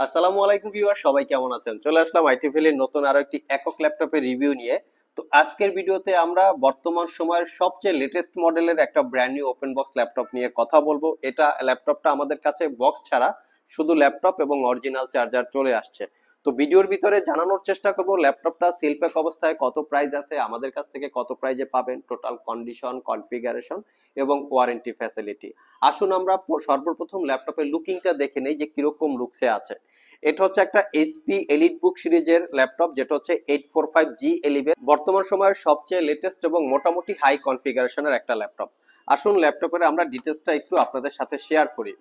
আসসালামু আলাইকুম ভিউয়ার, সবাই কেমন আছেন? চলে আসলাম আইটিভেলের নতুন আরো একটি একক ল্যাপটপের রিভিউ নিয়ে। তো আজকের ভিডিওতে আমরা বর্তমান সময়ের সবচেয়ে লেটেস্ট মডেলের একটা brand new open box laptop নিয়ে কথা বলবো। ল্যাপটপটা আমাদের কাছে বক্স ছাড়া শুধু ল্যাপটপ এবং অরিজিনাল চার্জার চলে আসছে। তো ভিডিওর ভিতরে জানানোর চেষ্টা করব ল্যাপটপটা সেল প্যাক অবস্থায় কত প্রাইস আছে, আমাদের কাছ থেকে কত প্রাইজে পাবেন, টোটাল কন্ডিশন, কনফিগারেশন এবং ওয়ারেন্টি ফ্যাসিলিটি। আসুন আমরা সর্বপ্রথম ল্যাপটপের লুকিংটা দেখে নেই যে কিরকম লুকসে আছে। এটা হচ্ছে একটা এইচপি এলিট বুক সিরিজের ল্যাপটপ, যেটা হচ্ছে 845G11, বর্তমান সময়ের সবচেয়ে লেটেস্ট এবং মোটামুটি হাই কনফিগারেশনের একটা ল্যাপটপ। আসুন ল্যাপটপের আমরা ডিটেলসটা একটু আপনাদের সাথে শেয়ার করি।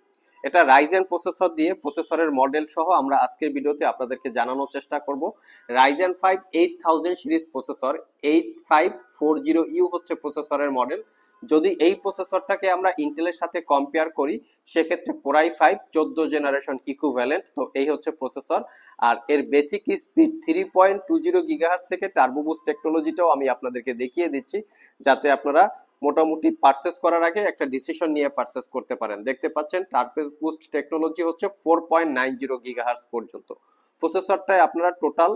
এটা রাইজেন প্রসেসর দিয়ে, প্রসেসরের মডেল সহ আমরা আজকের ভিডিওতে আপনাদেরকে জানানোর চেষ্টা করব। রাইজেন 5 8000 সিরিজ প্রসেসর, 8540U হচ্ছে প্রসেসরের মডেল। যদি এই প্রসেসরটাকে আমরা ইন্টেলের সাথে কম্পেয়ার করি, সেক্ষেত্রে কোরাই 5 14 জেনারেশন ইকুইভ্যালেন্ট। তো এই হচ্ছে প্রসেসর। আর এর বেসিক স্পিড 3.20 গিগাহার্টজ থেকে টার্বো বুস্ট টেকনোলজিটাও আমি আপনাদেরকে দেখিয়ে দিচ্ছি, যাতে আপনারা মোটামুটি পারচেস করার আগে একটা ডিসিশন নিয়ে পারচেস করতে পারেন। দেখতে পাচ্ছেন টার্বো বুস্ট টেকনোলজি হচ্ছে 4.90 গিগাহার্টজ পর্যন্ত। প্রসেসরটায় আপনারা টোটাল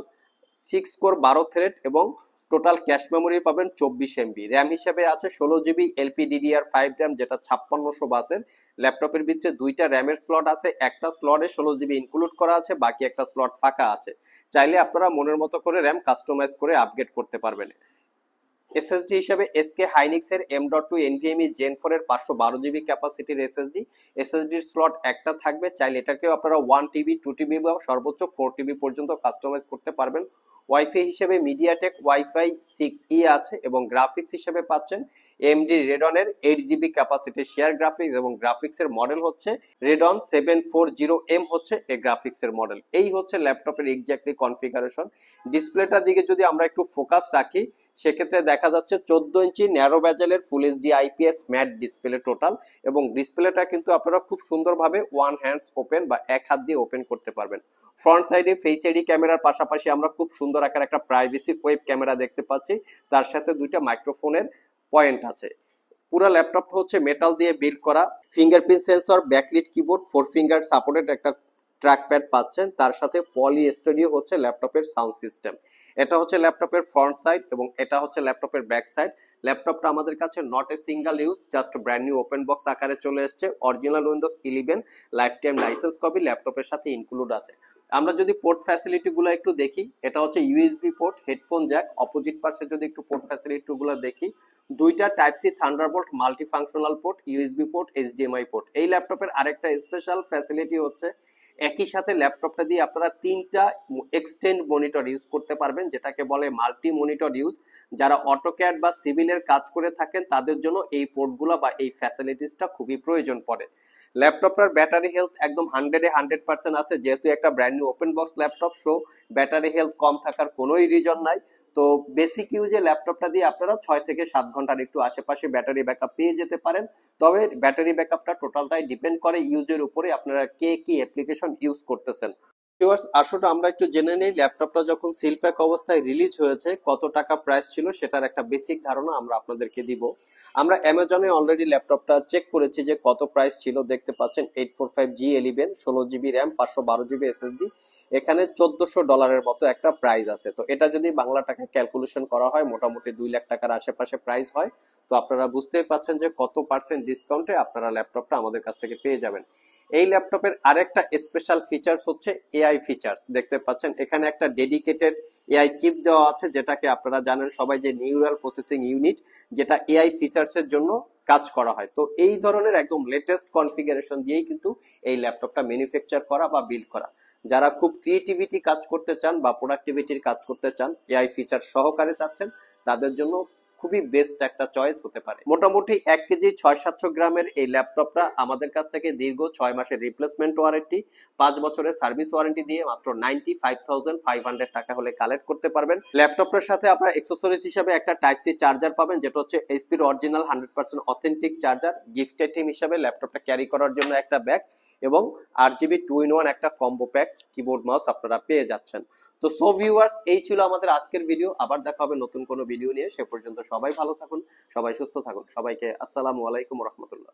6 কোর 12 থ্রেড এবং টোটাল ক্যাশ মেমোরি পাবেন 24 MB। র্যাম হিসেবে আছে 16 GB LPDDR5 র্যাম, যেটা 5600 বাসের। ল্যাপটপের ভিতরে দুইটা র্যামের স্লট আছে, একটা স্লটে 16 GB ইনক্লুড করা আছে, বাকি একটা স্লট ফাঁকা আছে। চাইলে আপনারা মনের মতো করে র্যাম কাস্টমাইজ করে আপগ্রেড করতে পারবেন। এসএসডি হিসেবে এসকে হাইনিক্স এর M.2 NVMe Gen 4 এর 512 GB ক্যাপাসিটির এসএসডি। এসএসডির স্লট একটা থাকবে, চাইলে এটাকেও আপনারা 1 TB 2 TB বা সর্বোচ্চ 4 TB পর্যন্ত কাস্টমাইজ করতে পারবেন। ওয়াইফাই হিসেবে মিডিয়াটেক ওয়াইফাই 6E আছে এবং গ্রাফিক্স হিসেবে পাচ্ছেন AMD রেডনের 8 GB ক্যাপাসিটির শেয়ার গ্রাফিক্স, এবং গ্রাফিক্স এর মডেল হচ্ছে রেডন 740M হচ্ছে এই গ্রাফিক্স এর মডেল। এই হচ্ছে ল্যাপটপের এক্স্যাক্টলি কনফিগারেশন। ডিসপ্লেটার দিকে যদি আমরা একটু ফোকাস রাখি, সেক্ষেত্রে দেখা যাচ্ছে 14 ইঞ্চি ন্যারো ব্যাজেলের full HD IPS matte display total, এবং ডিসপ্লেটা কিন্তু আপনারা খুব সুন্দরভাবে ওয়ান হ্যান্ডস ওপেন বা এক হাত দিয়ে ওপেন করতে পারবেন। ফ্রন্ট সাইডে ফেস আইডি ক্যামেরার পাশাপাশি আমরা খুব সুন্দর আকার একটা প্রাইভেসি ওয়েব ক্যামেরা দেখতে পাচ্ছি, তার সাথে দুইটা মাইক্রোফোনের পয়েন্ট আছে। পুরো ল্যাপটপ হচ্ছে মেটাল দিয়ে বিল্ড করা। Fingerprint sensor, backlit keyboard, 4 finger supported একটা ট্র্যাকপ্যাড পাচ্ছেন, তার সাথে পলি স্টুডিও হচ্ছে ল্যাপটপের সাউন্ড সিস্টেম। এটা হচ্ছে ল্যাপটপের ফ্রন্ট সাইড এবং এটা হচ্ছে ল্যাপটপের ব্যাক সাইড। ল্যাপটপটা আমাদের কাছে not a single use, just brand new open box আকারে চলে এসেছে। Original Windows 11 life time licence copy ল্যাপটপের সাথে ইনক্লুড আছে। আমরা যদি পোর্ট ফ্যাসিলিটি গুলো একটু দেখি, এটা হচ্ছে USB port, headphone jack. Opposite পাশে যদি একটু পোর্ট ফ্যাসিলিটি গুলো দেখি, দুইটা type C thunderbolt multi functional port, USB port, HDMI port. এই ল্যাপটপের আরেকটা স্পেশাল ফ্যাসিলিটি হচ্ছে একই সাথে ল্যাপটপটা দিয়ে আপনারা তিনটা এক্সটেন্ড মনিটর ইউজ করতে পারবেন, যেটাকে বলে মাল্টি মনিটর ইউজ। যারা অটোক্যাড বা সিভিলের কাজ করে থাকেন তাদের জন্য এই পোর্টগুলো বা এই ফ্যাসিলিটিসটা খুবই প্রয়োজন পড়ে। ল্যাপটপটার ব্যাটারি হেলথ একদম 100% আছে, যেহেতু একটা brand new open box laptop, so battery health কম থাকার কোনোই রিজন নাই। তো বেসিক ইউজে ল্যাপটপটা দিয়ে আপনারা 6 থেকে 7 ঘন্টার একটু আশেপাশে ব্যাটারি ব্যাকআপ পেয়ে যেতে পারেন। তবে ব্যাটারি ব্যাকআপটা টোটালটাই ডিপেন্ড করে ইউজের উপরে, আপনারা কে কি অ্যাপ্লিকেশন ইউজ করতেছেন। ভিউয়ার্স, আসলে আমরা একটু জেনে নেই ল্যাপটপটা যখন সিল প্যাক অবস্থায় রিলিজ হয়েছে কত টাকা প্রাইস ছিল, সেটার একটা বেসিক ধারণা আমরা আপনাদেরকে দিব। আমরা অ্যামাজনে অলরেডি ল্যাপটপটা চেক করেছি যে কত প্রাইস ছিল। দেখতে পাচ্ছেন 845G11, 16 GB RAM, 512 GB SSD. এখানে $1400 মতো একটা প্রাইস আছে। তো এটা যদি বাংলা টাকায় ক্যালকুলেশন করা হয়, মোটামুটি 2 লাখ টাকার আশেপাশে প্রাইস হয়। তো আপনারা বুঝতেই পাচ্ছেন যে কত পার্সেন্ট ডিসকাউন্টে আপনারা ল্যাপটপটা আমাদের কাছ থেকে পেয়ে যাবেন। এই ল্যাপটপের আরেকটা স্পেশাল ফিচার্স হচ্ছে এআই ফিচার্স। দেখতে পাচ্ছেন এখানে একটা ডেডিকেটেড এআই চিপ দেওয়া আছে, যেটাকে আপনারা জানেন সবাই যে নিউরাল প্রসেসিং ইউনিট, যেটা এআই ফিচার্সের জন্য কাজ করা হয়। তো এই ধরনের একদম লেটেস্ট কনফিগারেশন দিয়েই কিন্তু এই ল্যাপটপটা ম্যানুফ্যাকচার করা বা বিল্ড করা। যারা খুব ক্রিয়েটিভিটি কাজ করতে চান বা প্রোডাক্টিভিটির কাজ করতে চান, এআই ফিচার সহকারে চাচ্ছেন, তাদের জন্য খুবই বেস্ট একটা চয়েস হতে পারে। মোটামুটি 1 কেজি 600-700 গ্রামের এই ল্যাপটপটা আমাদের কাছ থেকে দীর্ঘ 6 মাসের রিপ্লেসমেন্ট ওয়ারেন্টি, 5 বছরের সার্ভিস ওয়ারেন্টি দিয়ে মাত্র 95,500 টাকা হলে কালেক্ট করতে পারবেন। ল্যাপটপটার সাথে আপনারা অ্যাক্সেসরিজ হিসেবে একটা টাইপ সি চার্জার পাবেন, যেটা হচ্ছে এইচপির original 100% authentic charger. Gift item হিসেবে ল্যাপটপটা ক্যারি করার জন্য একটা ব্যাগ এবং RGB 2-in-1 একটা কম্বো প্যাক কিবোর্ড মাউস আপনারা পেয়ে যাচ্ছেন। তো সো ভিউয়ার্স, এই ছিল আমাদের আজকের ভিডিও। আবার দেখা হবে নতুন কোনো ভিডিও নিয়ে। সে পর্যন্ত সবাই ভালো থাকুন, সবাই সুস্থ থাকুন। সবাইকে আসসালামু আলাইকুম রহমতুল্লাহ।